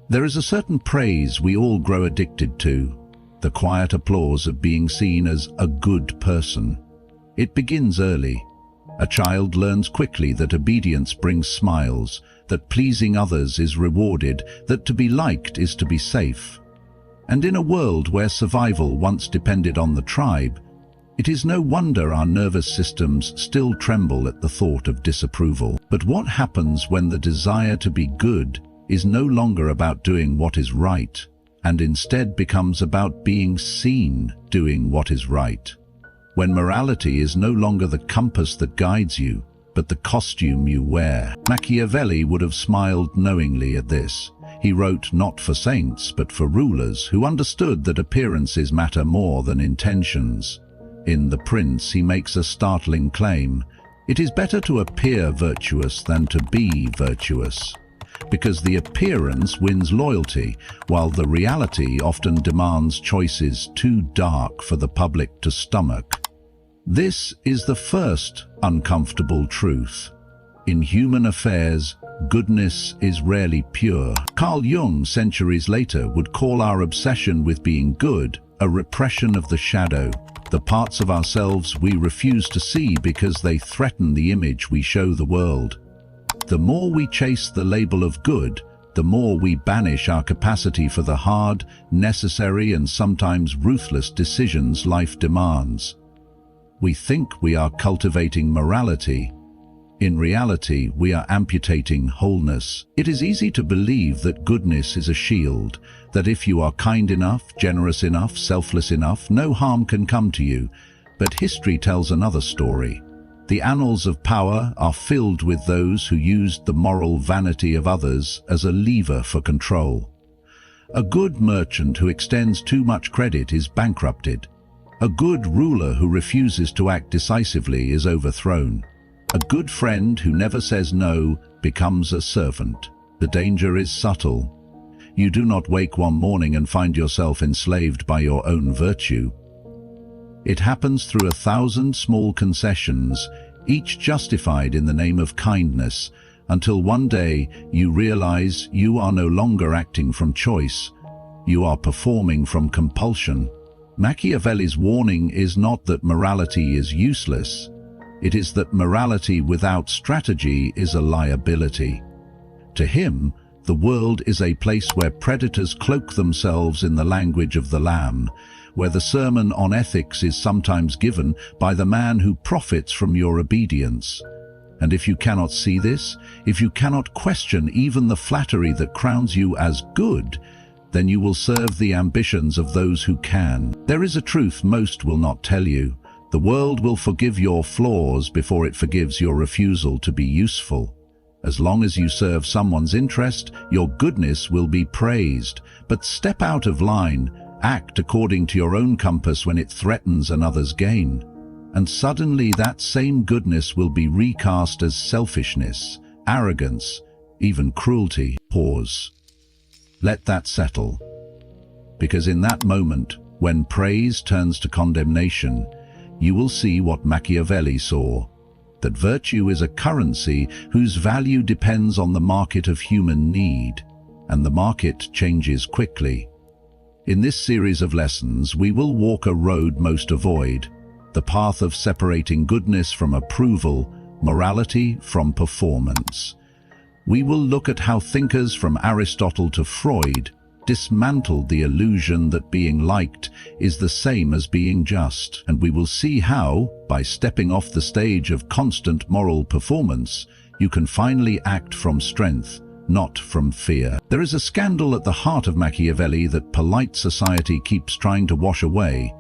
There is a certain praise we all grow addicted to, the quiet applause of being seen as a good person. It begins early. A child learns quickly that obedience brings smiles, that pleasing others is rewarded, that to be liked is to be safe. And in a world where survival once depended on the tribe, it is no wonder our nervous systems still tremble at the thought of disapproval. But what happens when the desire to be good is no longer about doing what is right, and instead becomes about being seen doing what is right? When morality is no longer the compass that guides you, but the costume you wear. Machiavelli would have smiled knowingly at this. He wrote not for saints, but for rulers who understood that appearances matter more than intentions. In The Prince, he makes a startling claim: it is better to appear virtuous than to be virtuous, because the appearance wins loyalty, while the reality often demands choices too dark for the public to stomach. This is the first uncomfortable truth. In human affairs, goodness is rarely pure. Carl Jung, centuries later, would call our obsession with being good a repression of the shadow, the parts of ourselves we refuse to see because they threaten the image we show the world. The more we chase the label of good, the more we banish our capacity for the hard, necessary, and sometimes ruthless decisions life demands. We think we are cultivating morality. In reality, we are amputating wholeness. It is easy to believe that goodness is a shield, that if you are kind enough, generous enough, selfless enough, no harm can come to you. But history tells another story. The annals of power are filled with those who used the moral vanity of others as a lever for control. A good merchant who extends too much credit is bankrupted. A good ruler who refuses to act decisively is overthrown. A good friend who never says no becomes a servant. The danger is subtle. You do not wake one morning and find yourself enslaved by your own virtue. It happens through 1,000 small concessions, each justified in the name of kindness, until one day you realize you are no longer acting from choice. You are performing from compulsion. Machiavelli's warning is not that morality is useless. It is that morality without strategy is a liability. To him, the world is a place where predators cloak themselves in the language of the lamb, where the sermon on ethics is sometimes given by the man who profits from your obedience. And if you cannot see this, if you cannot question even the flattery that crowns you as good, then you will serve the ambitions of those who can. There is a truth most will not tell you. The world will forgive your flaws before it forgives your refusal to be useful. As long as you serve someone's interest, your goodness will be praised. But step out of line, act according to your own compass when it threatens another's gain. And suddenly that same goodness will be recast as selfishness, arrogance, even cruelty. Pause. Let that settle. Because in that moment, when praise turns to condemnation, you will see what Machiavelli saw, that virtue is a currency whose value depends on the market of human need, and the market changes quickly. In this series of lessons, we will walk a road most avoid, the path of separating goodness from approval, morality from performance. We will look at how thinkers from Aristotle to Freud dismantled the illusion that being liked is the same as being just, and we will see how, by stepping off the stage of constant moral performance, you can finally act from strength, not from fear. There is a scandal at the heart of Machiavelli that polite society keeps trying to wash away.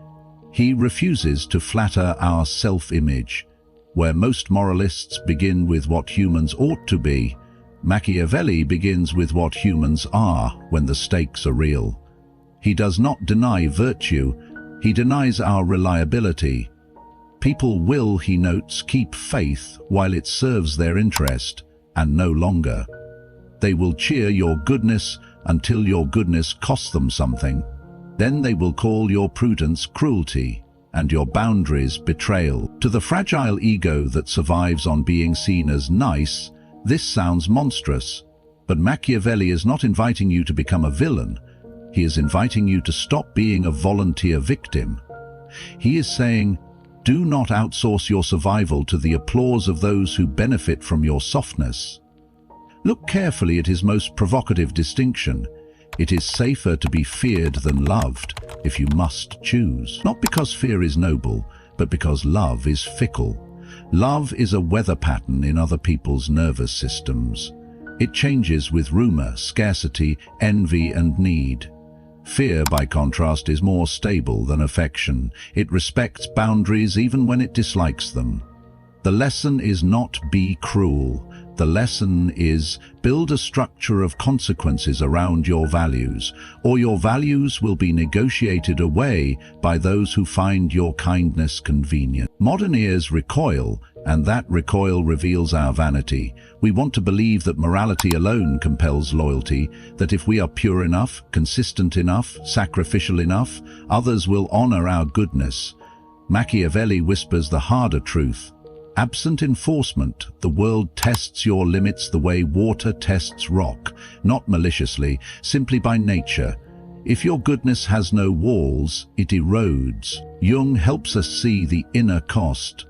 He refuses to flatter our self-image. Where most moralists begin with what humans ought to be, Machiavelli begins with what humans are when the stakes are real. He does not deny virtue, he denies our reliability. People will, he notes, keep faith while it serves their interest, and no longer. They will cheer your goodness until your goodness costs them something. Then they will call your prudence cruelty, and your boundaries betrayal. To the fragile ego that survives on being seen as nice, This sounds monstrous, but Machiavelli is not inviting you to become a villain. He is inviting you to stop being a volunteer victim. He is saying, do not outsource your survival to the applause of those who benefit from your softness. Look carefully at his most provocative distinction. It is safer to be feared than loved, if you must choose. Not because fear is noble, but because love is fickle. Love is a weather pattern in other people's nervous systems. It changes with rumor, scarcity, envy, and need. Fear, by contrast, is more stable than affection. It respects boundaries even when it dislikes them. The lesson is not be cruel. The lesson is build a structure of consequences around your values, or your values will be negotiated away by those who find your kindness convenient. Modern ears recoil, and that recoil reveals our vanity. We want to believe that morality alone compels loyalty, that if we are pure enough, consistent enough, sacrificial enough, others will honor our goodness. Machiavelli whispers the harder truth. Absent enforcement, the world tests your limits the way water tests rock, not maliciously, simply by nature. If your goodness has no walls, it erodes. Jung helps us see the inner cost.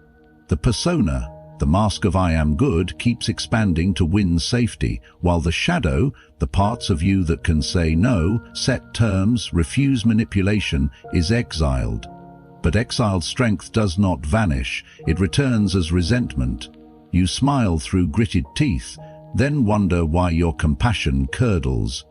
The persona, the mask of I am good, keeps expanding to win safety, while the shadow, the parts of you that can say no, set terms, refuse manipulation, is exiled. But exiled strength does not vanish, it returns as resentment. You smile through gritted teeth, then wonder why your compassion curdles.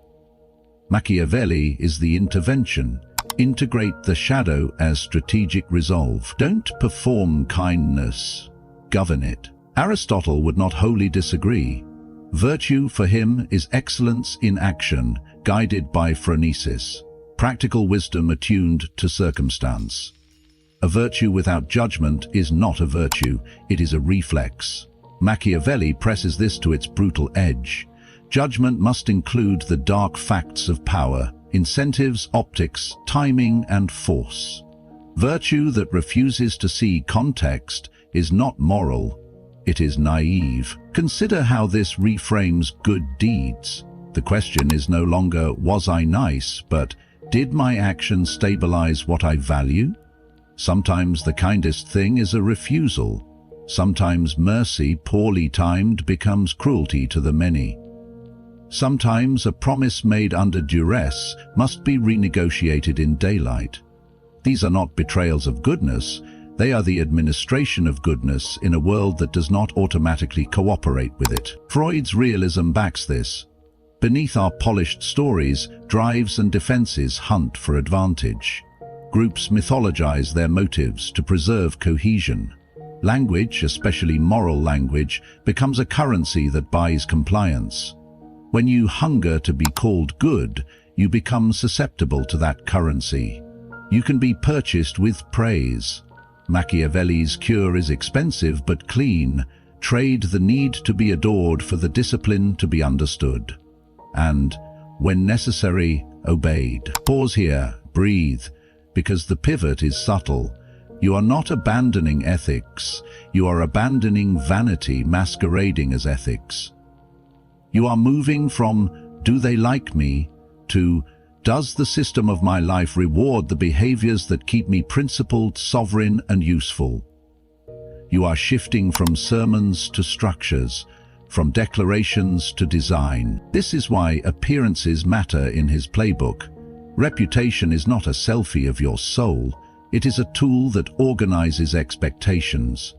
Machiavelli is the intervention. Integrate the shadow as strategic resolve. Don't perform kindness, govern it. Aristotle would not wholly disagree. Virtue for him is excellence in action, guided by phronesis, practical wisdom attuned to circumstance. A virtue without judgment is not a virtue, it is a reflex. Machiavelli presses this to its brutal edge. Judgment must include the dark facts of power, incentives, optics, timing, and force. Virtue that refuses to see context is not moral, it is naive. Consider how this reframes good deeds. The question is no longer, was I nice, but did my action stabilize what I value? Sometimes the kindest thing is a refusal. Sometimes mercy, poorly timed, becomes cruelty to the many. Sometimes a promise made under duress must be renegotiated in daylight. These are not betrayals of goodness, they are the administration of goodness in a world that does not automatically cooperate with it. Freud's realism backs this. Beneath our polished stories, drives and defenses hunt for advantage. Groups mythologize their motives to preserve cohesion. Language, especially moral language, becomes a currency that buys compliance. When you hunger to be called good, you become susceptible to that currency. You can be purchased with praise. Machiavelli's cure is expensive but clean. Trade the need to be adored for the discipline to be understood. And, when necessary, obeyed. Pause here, breathe, because the pivot is subtle. You are not abandoning ethics, you are abandoning vanity masquerading as ethics. You are moving from, do they like me, to, does the system of my life reward the behaviors that keep me principled, sovereign, and useful? You are shifting from sermons to structures, from declarations to design. This is why appearances matter in his playbook. Reputation is not a selfie of your soul, it is a tool that organizes expectations.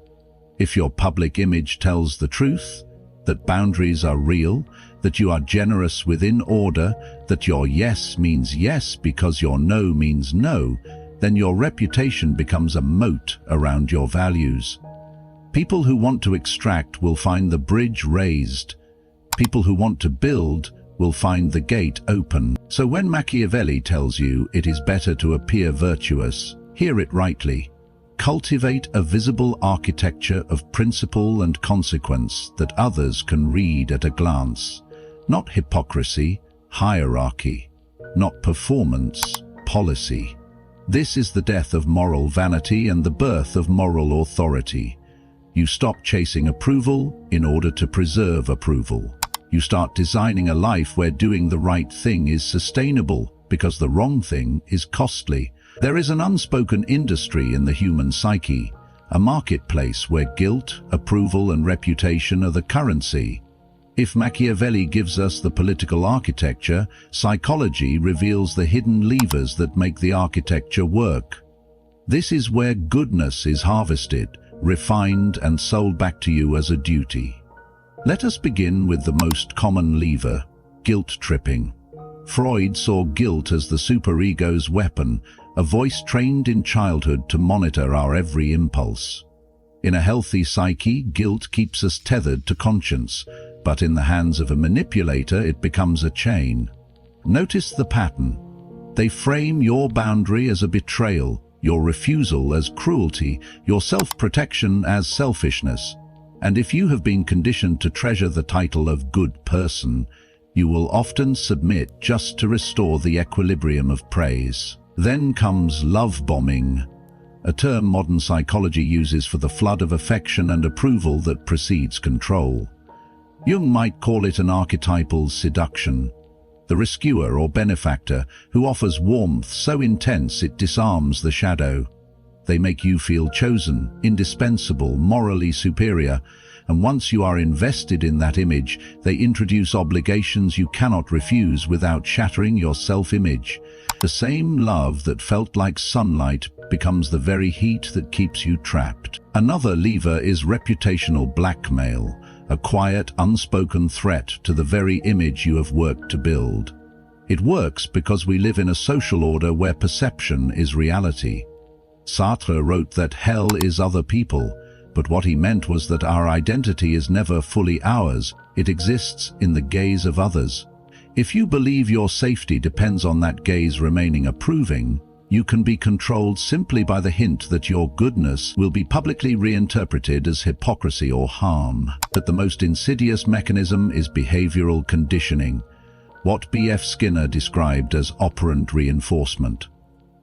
If your public image tells the truth, that boundaries are real, that you are generous within order, that your yes means yes because your no means no, then your reputation becomes a moat around your values. People who want to extract will find the bridge raised. People who want to build will find the gate open. So when Machiavelli tells you it is better to appear virtuous, hear it rightly. Cultivate a visible architecture of principle and consequence that others can read at a glance. Not hypocrisy, hierarchy. Not performance, policy. This is the death of moral vanity and the birth of moral authority. You stop chasing approval in order to preserve approval. You start designing a life where doing the right thing is sustainable because the wrong thing is costly. There is an unspoken industry in the human psyche, a marketplace where guilt, approval, and reputation are the currency. If Machiavelli gives us the political architecture, psychology reveals the hidden levers that make the architecture work. This is where goodness is harvested, refined, and sold back to you as a duty. Let us begin with the most common lever, guilt tripping. Freud saw guilt as the superego's weapon, a voice trained in childhood to monitor our every impulse. In a healthy psyche, guilt keeps us tethered to conscience, but in the hands of a manipulator it becomes a chain. Notice the pattern. They frame your boundary as a betrayal, your refusal as cruelty, your self-protection as selfishness. And if you have been conditioned to treasure the title of good person, you will often submit just to restore the equilibrium of praise. Then comes love bombing, a term modern psychology uses for the flood of affection and approval that precedes control. Jung might call it an archetypal seduction, the rescuer or benefactor who offers warmth so intense it disarms the shadow. They make you feel chosen, indispensable, morally superior, and once you are invested in that image, they introduce obligations you cannot refuse without shattering your self-image. The same love that felt like sunlight becomes the very heat that keeps you trapped. Another lever is reputational blackmail, a quiet, unspoken threat to the very image you have worked to build. It works because we live in a social order where perception is reality. Sartre wrote that hell is other people, but what he meant was that our identity is never fully ours, it exists in the gaze of others. If you believe your safety depends on that gaze remaining approving, you can be controlled simply by the hint that your goodness will be publicly reinterpreted as hypocrisy or harm. But the most insidious mechanism is behavioral conditioning, what B.F. Skinner described as operant reinforcement.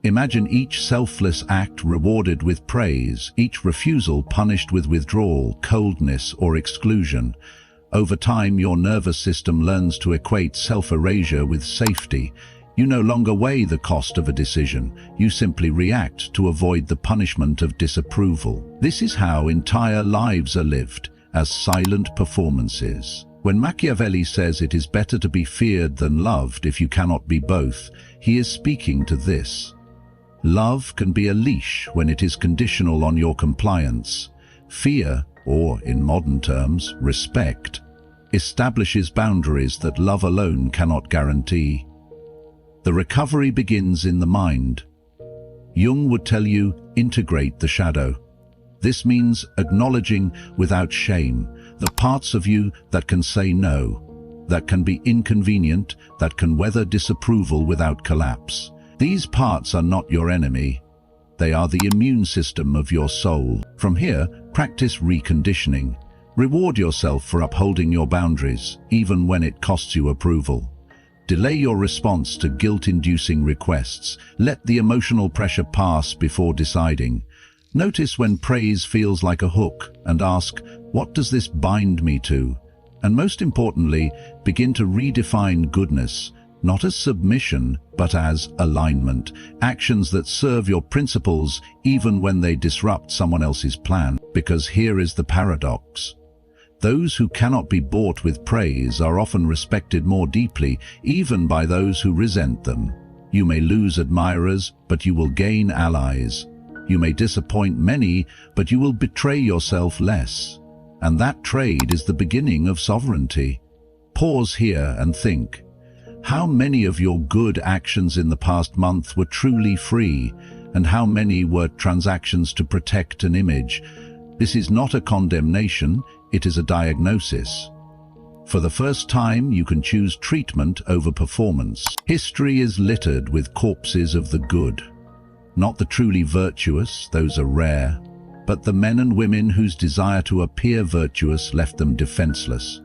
Imagine each selfless act rewarded with praise, each refusal punished with withdrawal, coldness, or exclusion. Over time, your nervous system learns to equate self-erasure with safety. You no longer weigh the cost of a decision, you simply react to avoid the punishment of disapproval. This is how entire lives are lived, as silent performances. When Machiavelli says it is better to be feared than loved if you cannot be both, he is speaking to this. Love can be a leash when it is conditional on your compliance. Fear, or in modern terms, respect, establishes boundaries that love alone cannot guarantee. The recovery begins in the mind. Jung would tell you, integrate the shadow. This means acknowledging without shame the parts of you that can say no, that can be inconvenient, that can weather disapproval without collapse. These parts are not your enemy. They are the immune system of your soul. From here, practice reconditioning. Reward yourself for upholding your boundaries, even when it costs you approval. Delay your response to guilt-inducing requests. Let the emotional pressure pass before deciding. Notice when praise feels like a hook and ask, what does this bind me to? And most importantly, begin to redefine goodness, not as submission, but as alignment, actions that serve your principles even when they disrupt someone else's plan. Because here is the paradox. Those who cannot be bought with praise are often respected more deeply, even by those who resent them. You may lose admirers, but you will gain allies. You may disappoint many, but you will betray yourself less. And that trade is the beginning of sovereignty. Pause here and think. How many of your good actions in the past month were truly free, and how many were transactions to protect an image? This is not a condemnation, it is a diagnosis. For the first time, you can choose treatment over performance. History is littered with corpses of the good. Not the truly virtuous, those are rare, but the men and women whose desire to appear virtuous left them defenseless.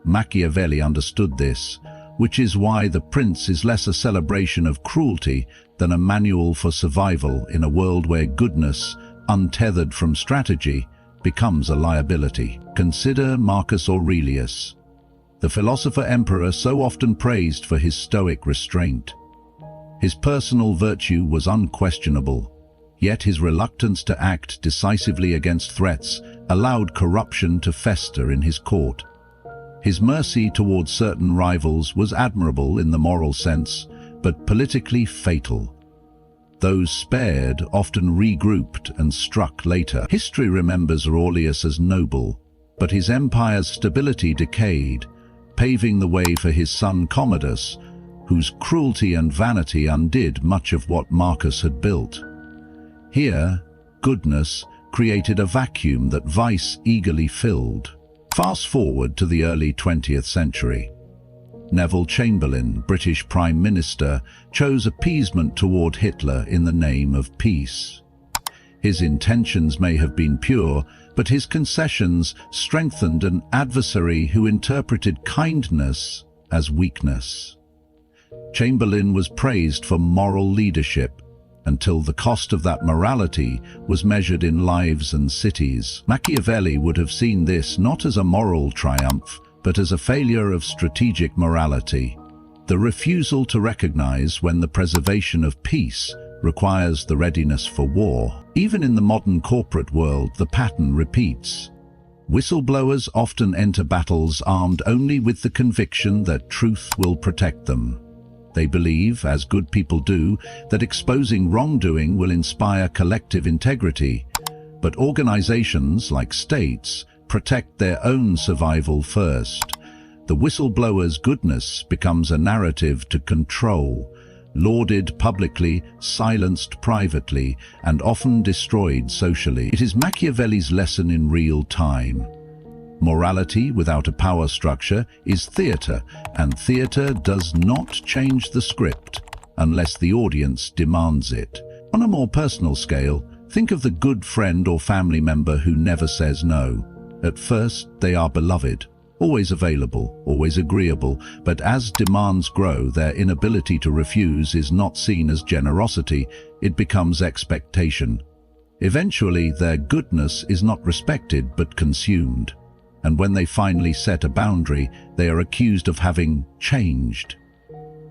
Machiavelli understood this, which is why The Prince is less a celebration of cruelty than a manual for survival in a world where goodness, untethered from strategy, becomes a liability. Consider Marcus Aurelius, the philosopher-emperor so often praised for his stoic restraint. His personal virtue was unquestionable, yet his reluctance to act decisively against threats allowed corruption to fester in his court. His mercy towards certain rivals was admirable in the moral sense, but politically fatal. Those spared often regrouped and struck later. History remembers Aurelius as noble, but his empire's stability decayed, paving the way for his son Commodus, whose cruelty and vanity undid much of what Marcus had built. Here, goodness created a vacuum that vice eagerly filled. Fast forward to the early 20th century. Neville Chamberlain, British Prime Minister, chose appeasement toward Hitler in the name of peace. His intentions may have been pure, but his concessions strengthened an adversary who interpreted kindness as weakness. Chamberlain was praised for moral leadership, until the cost of that morality was measured in lives and cities. Machiavelli would have seen this not as a moral triumph, but as a failure of strategic morality, the refusal to recognize when the preservation of peace requires the readiness for war. Even in the modern corporate world, the pattern repeats. Whistleblowers often enter battles armed only with the conviction that truth will protect them. They believe, as good people do, that exposing wrongdoing will inspire collective integrity, but organizations, like states, protect their own survival first. The whistleblower's goodness becomes a narrative to control, lauded publicly, silenced privately, and often destroyed socially. It is Machiavelli's lesson in real time. Morality without a power structure is theater, and theater does not change the script unless the audience demands it. On a more personal scale, think of the good friend or family member who never says no. At first, they are beloved, always available, always agreeable, but as demands grow, their inability to refuse is not seen as generosity, it becomes expectation. Eventually, their goodness is not respected but consumed. And when they finally set a boundary, they are accused of having changed.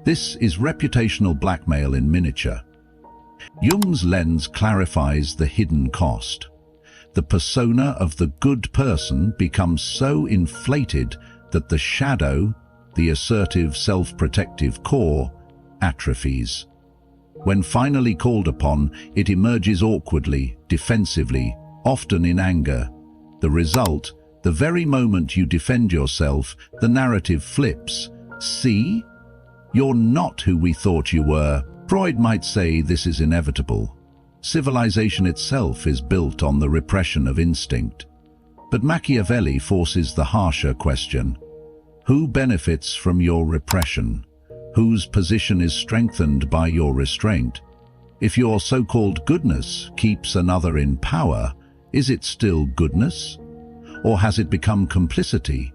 This is reputational blackmail in miniature. Jung's lens clarifies the hidden cost. The persona of the good person becomes so inflated that the shadow, the assertive, self-protective core, atrophies. When finally called upon, it emerges awkwardly, defensively, often in anger. The result: the very moment you defend yourself, the narrative flips. See? You're not who we thought you were. Freud might say this is inevitable. Civilization itself is built on the repression of instinct. But Machiavelli forces the harsher question. Who benefits from your repression? Whose position is strengthened by your restraint? If your so-called goodness keeps another in power, is it still goodness? Or has it become complicity?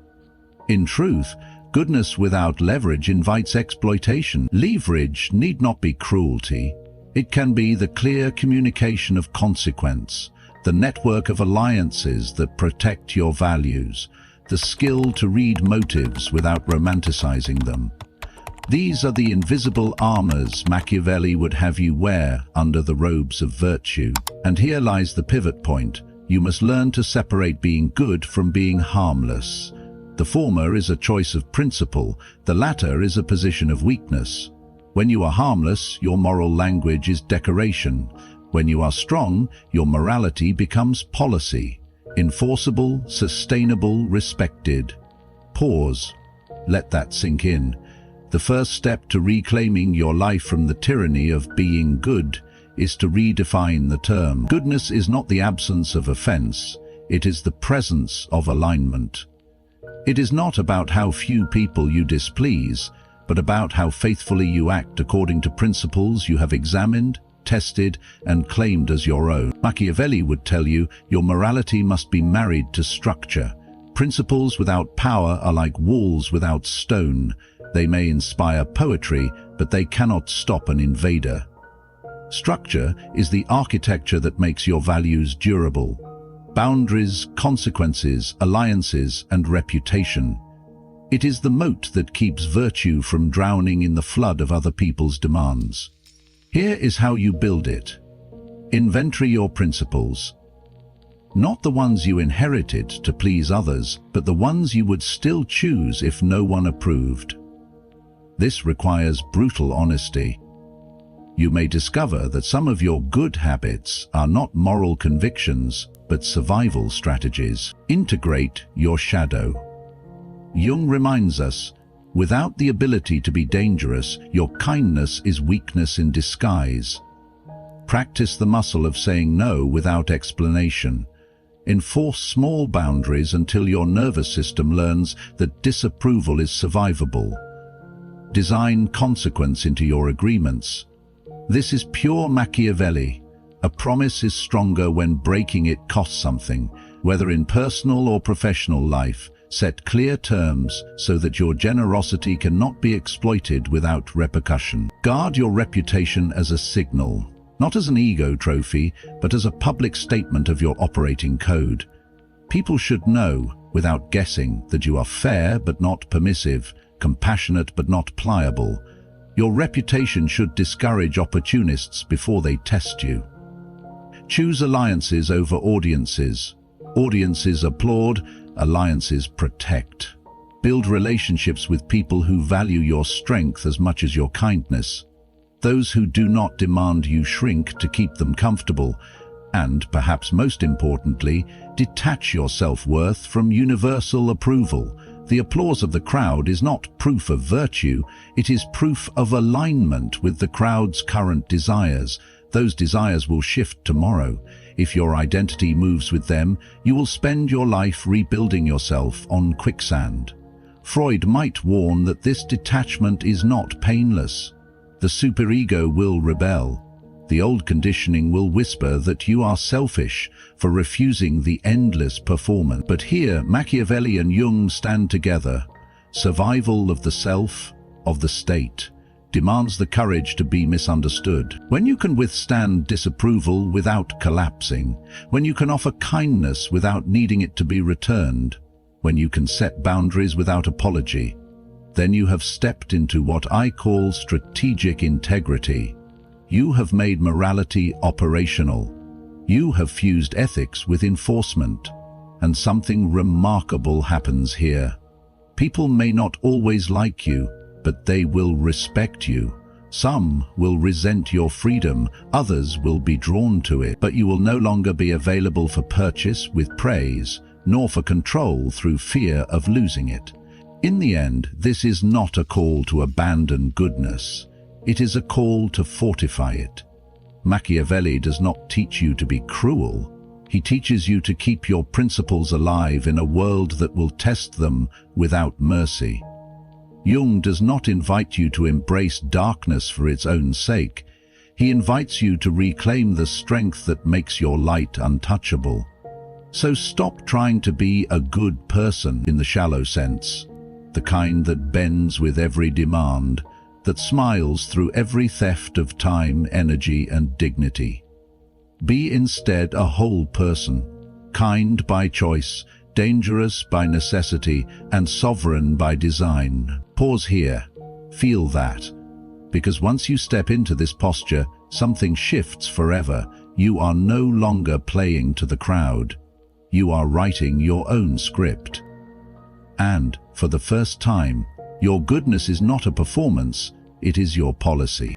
In truth, goodness without leverage invites exploitation. Leverage need not be cruelty. It can be the clear communication of consequence, the network of alliances that protect your values, the skill to read motives without romanticizing them. These are the invisible armors Machiavelli would have you wear under the robes of virtue. And here lies the pivot point. You must learn to separate being good from being harmless. The former is a choice of principle, the latter is a position of weakness. When you are harmless, your moral language is decoration. When you are strong, your morality becomes policy. Enforceable, sustainable, respected. Pause. Let that sink in. The first step to reclaiming your life from the tyranny of being good is to redefine the term. Goodness is not the absence of offense, it is the presence of alignment. It is not about how few people you displease, but about how faithfully you act according to principles you have examined, tested, and claimed as your own. Machiavelli would tell you your morality must be married to structure. Principles without power are like walls without stone. They may inspire poetry, but they cannot stop an invader. Structure is the architecture that makes your values durable. Boundaries, consequences, alliances, and reputation. It is the moat that keeps virtue from drowning in the flood of other people's demands. Here is how you build it. Inventory your principles. Not the ones you inherited to please others, but the ones you would still choose if no one approved. This requires brutal honesty. You may discover that some of your good habits are not moral convictions, but survival strategies. Integrate your shadow. Jung reminds us, without the ability to be dangerous, your kindness is weakness in disguise. Practice the muscle of saying no without explanation. Enforce small boundaries until your nervous system learns that disapproval is survivable. Design consequence into your agreements. This is pure Machiavelli. A promise is stronger when breaking it costs something. Whether in personal or professional life, set clear terms so that your generosity cannot be exploited without repercussion. Guard your reputation as a signal, not as an ego trophy, but as a public statement of your operating code. People should know, without guessing, that you are fair but not permissive, compassionate but not pliable. Your reputation should discourage opportunists before they test you. Choose alliances over audiences. Audiences applaud, alliances protect. Build relationships with people who value your strength as much as your kindness. Those who do not demand you shrink to keep them comfortable. And, perhaps most importantly, detach your self-worth from universal approval. The applause of the crowd is not proof of virtue, it is proof of alignment with the crowd's current desires. Those desires will shift tomorrow. If your identity moves with them, you will spend your life rebuilding yourself on quicksand. Freud might warn that this detachment is not painless. The superego will rebel. The old conditioning will whisper that you are selfish for refusing the endless performance. But here, Machiavelli and Jung stand together. Survival of the self, of the state, demands the courage to be misunderstood. When you can withstand disapproval without collapsing, when you can offer kindness without needing it to be returned, when you can set boundaries without apology, then you have stepped into what I call strategic integrity. You have made morality operational. You have fused ethics with enforcement. And something remarkable happens here. People may not always like you, but they will respect you. Some will resent your freedom, others will be drawn to it, but you will no longer be available for purchase with praise, nor for control through fear of losing it. In the end, this is not a call to abandon goodness. It is a call to fortify it. Machiavelli does not teach you to be cruel. He teaches you to keep your principles alive in a world that will test them without mercy. Jung does not invite you to embrace darkness for its own sake. He invites you to reclaim the strength that makes your light untouchable. So stop trying to be a good person in the shallow sense, the kind that bends with every demand, that smiles through every theft of time, energy, and dignity. Be instead a whole person, kind by choice, dangerous by necessity, and sovereign by design. Pause here. Feel that. Because once you step into this posture, something shifts forever. You are no longer playing to the crowd. You are writing your own script. And, for the first time, your goodness is not a performance, it is your policy.